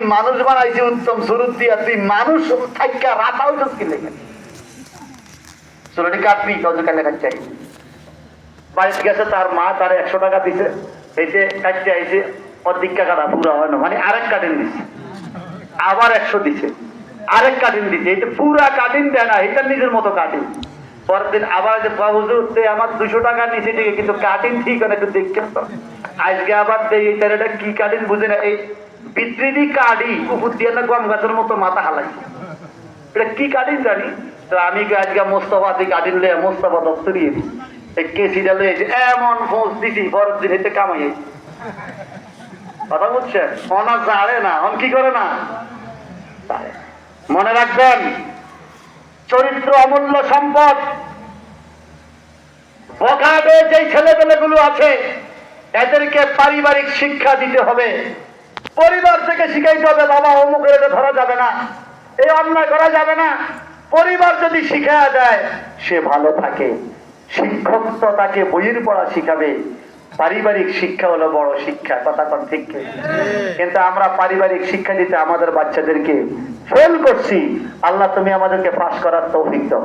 মানুষ বানাইছি উত্তম সুরত দিয়া, তুই মানুষ থাইকা রাতা হইছস কি লেগে চুলটি কাটবি কত কালে কাটতে বাড়িতে গেছে, তার মা তার 100 টাকা দিছে, এই যে কাটতে আইছে অর্ধেক টাকাটা পুরা হয় না, মানে আরেক কাটিং দিছে, আবার 100 দিছে, আরেক কাটিং দিছে, এটা পুরা কাটিং দেয় না, এটা নিজের মতো কাটিং। পরের দিন আবার যে হুজুর আমার 200 টাকা নিচে দিকে, কিন্তু কাটিং ঠিক হয় না, একটু দেখছেন তো। আজকে আবার এটা কি কাটিং বুঝে না, এই বিদ্রিদি কাটি উপর দিয়ে না গম গাছের মতো মাথা হালাই, এটা কি কাটিং জানি তো। আমি আজকে মোস্তফা দিয়ে কাটিং লে মোস্তফা দপ্তরিয়ে দিই, এই কেসিটা লয়ে এমন ফোঁস দিছি, পরের দিন এতে কামাই কথা বুঝছেন। অনা জানে না, অন কি করে না। মনে রাখবেন, চরিত্র অমূল্য সম্পদ। বখাটে যে ছেলেপেলেগুলো আছে এদেরকে পারিবারিক শিক্ষা দিতে হবে, পরিবার থেকে শিখাইতে হবে, বাবা অমুকের এটা ধরা যাবে না, এই অন্যায় করা যাবে না। পরিবার যদি শিখা দেয় সে ভালো থাকে। শিক্ষক তো তাকে বইয়ের পড়া শিখাবে, পারিবারিক শিক্ষা হলো বড় শিক্ষা, কথা কোন ঠিক। কিন্তু আমরা পারিবারিক শিক্ষা দিতে আমাদের বাচ্চাদেরকে ফেল করছি। আল্লাহ তুমি আমাদেরকে পাস করার তৌফিক দাও।